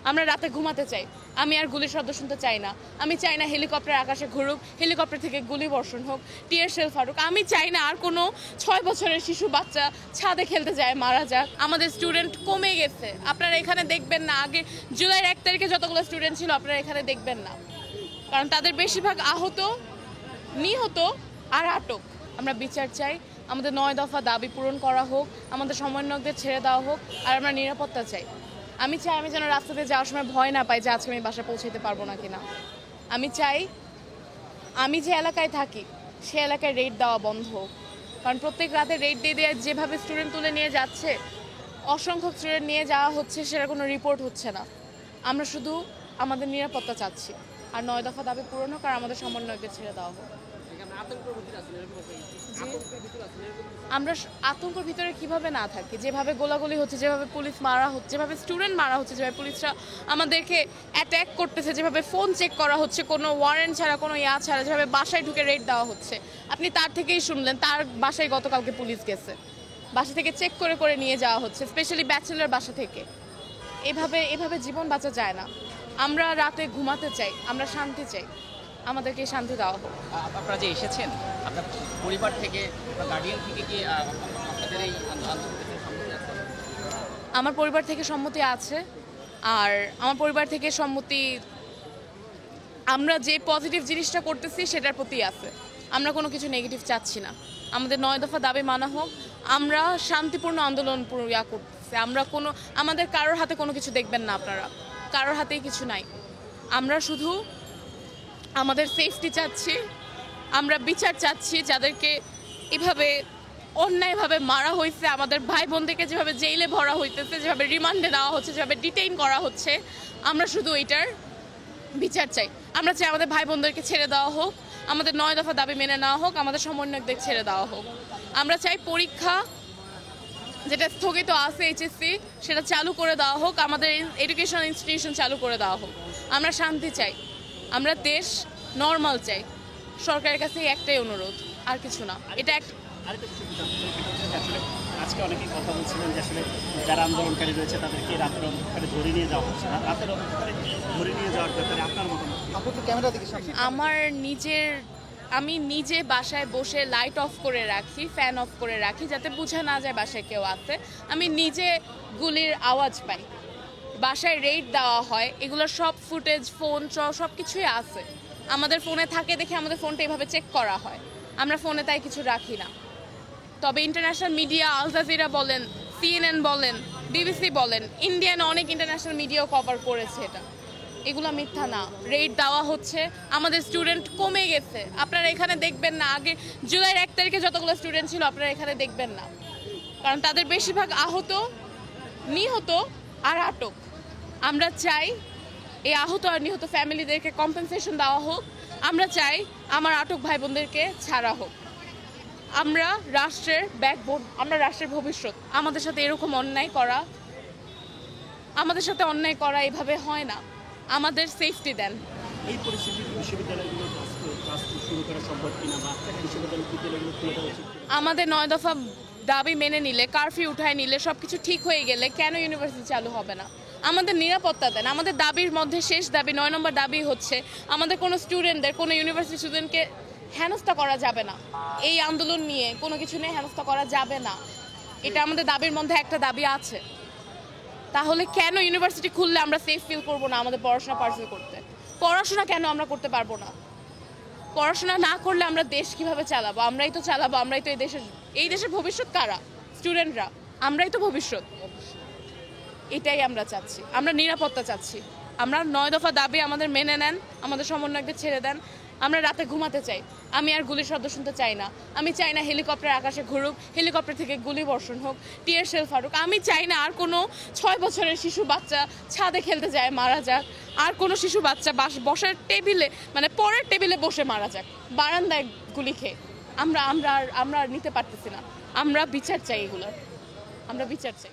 আমরা রাতে ঘুমাতে চাই। আমি আর গুলির শব্দ শুনতে চাই না। আমি চাই না হেলিকপ্টার আকাশে ঘুরুক, হেলিকপ্টার থেকে গুলি বর্ষণ হোক, টিয়ার শেল ফাটুক। আমি চাই না আর কোনো 6 বছরের শিশু বাচ্চা ছাদে খেলতে যায় মারা যাক। আমাদের স্টুডেন্ট কমে গেছে, আপনারা এখানে দেখবেন না। আগে জুলাইয়ের 1 তারিখে যতগুলো স্টুডেন্ট ছিল আপনারা এখানে দেখবেন না, কারণ তাদের বেশিরভাগ আহত, নিহত আর আটক। আমরা বিচার চাই, আমাদের 9 দফা দাবি পূরণ করা হোক, আমাদের সমন্বয়কদের ছেড়ে দেওয়া হোক, আর আমরা নিরাপত্তা চাই। আমি চাই আমি যেন রাস্তাতে যাওয়ার সময় ভয় না পাই যে আজকে আমি বাসায় পৌঁছাতে পারবো না কিনা। আমি চাই আমি যে এলাকায় থাকি সে এলাকায় রেড দেওয়া বন্ধ হোক, কারণ প্রত্যেক রাতে রেড দিয়ে দিয়ে যেভাবে স্টুডেন্ট তুলে নিয়ে যাচ্ছে, অসংখ্য স্টুডেন্ট নিয়ে যাওয়া হচ্ছে, সেটা কোনো রিপোর্ট হচ্ছে না। আমরা শুধু আমাদের নিরাপত্তা চাচ্ছি, আর 9 দফা দাবি পূরণ হোক, আর আমাদের সমন্বয়কদের ছেড়ে দেওয়া হোক। আমরা আতঙ্কের ভিতরে কিভাবে না থাকি? যেভাবে গোলাগুলি হচ্ছে, যেভাবে পুলিশ মারা হচ্ছে, যেভাবে স্টুডেন্ট মারা হচ্ছে, যেভাবে পুলিশরা আমাদেরকে অ্যাট্যাক করতেছে, যেভাবে ফোন চেক করা হচ্ছে কোনো ওয়ারেন্ট ছাড়া, কোনো ছাড়া, যেভাবে বাসায় ঢুকে রেড দেওয়া হচ্ছে, আপনি তার থেকেই শুনলেন তার বাসায় গতকালকে পুলিশ গেছে, বাসা থেকে চেক করে করে নিয়ে যাওয়া হচ্ছে, স্পেশালি ব্যাচেলর বাসা থেকে। এভাবে জীবন বাঁচা যায় না। আমরা রাতে ঘুমাতে চাই, আমরা শান্তি চাই, আমাদেরকে শান্তি দেওয়া হোক। আপনারা যে এসেছেন, আপনার পরিবার থেকে বা গার্ডিয়ান থেকে কি আপনাদের এই আমার পরিবার থেকে সম্মতি আছে, আর আমার পরিবার থেকে সম্মতি, আমরা যে পজিটিভ জিনিসটা করতেছি সেটার প্রতি আছে। আমরা কোনো কিছু নেগেটিভ চাচ্ছি না। আমাদের 9 দফা দাবি মানা হোক। আমরা শান্তিপূর্ণ আন্দোলন করতেছি। আমাদের কারোর হাতে কোনো কিছু দেখবেন না আপনারা, কারোর হাতেই কিছু নাই। আমরা শুধু আমাদের সেফটি চাচ্ছি, আমরা বিচার চাচ্ছি। যাদেরকে এভাবে অন্যায়ভাবে মারা হয়েছে, আমাদের ভাই বোনদেরকে যেভাবে জেলে ভরা হইতেছে, যেভাবে রিমান্ডে দেওয়া হচ্ছে, যেভাবে ডিটেইন করা হচ্ছে, আমরা শুধু এইটার বিচার চাই। আমরা চাই আমাদের ভাই বোনদেরকে ছেড়ে দেওয়া হোক, আমাদের 9 দফা দাবি মেনে নেওয়া হোক, আমাদের সমন্বয়কদের ছেড়ে দেওয়া হোক। আমরা চাই পরীক্ষা যেটা স্থগিত আছে এইচএসসি, সেটা চালু করে দেওয়া হোক, আমাদের এডুকেশন ইনস্টিটিউশন চালু করে দেওয়া হোক। আমরা শান্তি চাই, আমরা দেশ নর্মাল চাই। সরকারের কাছে একটাই অনুরোধ, আর কিছু না। এটা আজকে অনেকেই কথা বলছিলেন যে আসলে যারা আন্দোলনকারী রয়েছে তাদেরকে রাতের অন্ধকারে ধরে নিয়ে যাওয়া হচ্ছে, রাতের অন্ধকারে ধরে নিয়ে যাওয়ার ব্যাপারে আপনার মতামত? আমি নিজে বাসায় বসে লাইট অফ করে রাখি, ফ্যান অফ করে রাখি, যাতে বোঝা না যায় বাসায় কেউ আছে। আমি নিজে গুলির আওয়াজ পাই, বাসায় রেড দেওয়া হয়, এগুলোর সব ফুটেজ, ফোন সব কিছুই আছে। আমাদের ফোনে থাকে দেখে আমাদের ফোনটা এভাবে চেক করা হয়। আমরা ফোনে তাই কিছু রাখি না। তবে ইন্টারন্যাশনাল মিডিয়া, আল জাজিরা বলেন, CNN বলেন, BBC বলেন, ইন্ডিয়ান অনেক ইন্টারন্যাশনাল মিডিয়াও কভার করেছে এটা। এগুলো মিথ্যা না। রেড দেওয়া হচ্ছে, আমাদের স্টুডেন্ট কমে গেছে, আপনারা এখানে দেখবেন না। আগে জুলাইয়ের 1 তারিখে যতগুলো স্টুডেন্ট ছিল আপনারা এখানে দেখবেন না, কারণ তাদের বেশিরভাগ আহত, নিহত আর আটক। আমরা চাই এই আহত আর নিহত ফ্যামিলিদেরকে কম্পেনসেশন দেওয়া হোক। আমরা চাই আমার আটক ভাই বোনদেরকে ছাড়া হোক। আমরা রাষ্ট্রের ব্যাকবোন, আমরা রাষ্ট্রের ভবিষ্যৎ। আমাদের সাথে এরকম অন্যায় করা এভাবে হয় না। আমাদের সেফটি দেন। এই পরিস্থিতিতে বিশ্ববিদ্যালয়গুলো শুরু করা সম্ভব কিনা, বা বিশ্ববিদ্যালয়গুলো খুলে দেওয়া উচিত? আমাদের 9 দফা দাবি মেনে নিলে, কারফিউ উঠায় নিলে, সবকিছু ঠিক হয়ে গেলে কেন ইউনিভার্সিটি চালু হবে না? আমাদের নিরাপত্তা দেন। আমাদের দাবির মধ্যে শেষ দাবি, 9 নম্বর দাবি হচ্ছে আমাদের কোনো স্টুডেন্টদের, কোনো ইউনিভার্সিটি স্টুডেন্টকে হেনস্থা করা যাবে না। এই আন্দোলন নিয়ে কোনো কিছু নিয়ে হেনস্থা করা যাবে না, এটা আমাদের দাবির মধ্যে একটা দাবি আছে। তাহলে কেন ইউনিভার্সিটি খুললে আমরা সেফ ফিল করবো না আমাদের পড়াশোনা পার্সু করতে? পড়াশোনা কেন আমরা করতে পারবো না? পড়াশোনা না করলে আমরা দেশ কিভাবে চালাবো? আমরাই তো চালাবো, আমরাই তো এই দেশের ভবিষ্যৎ। কারা? স্টুডেন্টরা। আমরাই তো ভবিষ্যৎ। এটাই আমরা চাচ্ছি, আমরা নিরাপত্তা চাচ্ছি। আমরা 9 দফা দাবি আমাদের মেনে নেন, আমাদের সমন্বয়কদের ছেড়ে দেন। আমরা রাতে ঘুমাতে চাই, আমি আর গুলির শব্দ শুনতে চাই না। আমি চাই না হেলিকপ্টার আকাশে ঘুরুক, হেলিকপ্টার থেকে গুলি বর্ষণ হোক, টিয়ার শেল ফাটুক। আমি চাই না আর কোনো 6 বছরের শিশু বাচ্চা ছাদে খেলতে যায় মারা যাক, আর কোনো শিশু বাচ্চা বসার টেবিলে, মানে পরের টেবিলে বসে মারা যাক, বারান্দায় গুলি খেয়ে। আমরা আর নিতে পারতেছি না। আমরা বিচার চাই, এগুলোর আমরা বিচার চাই।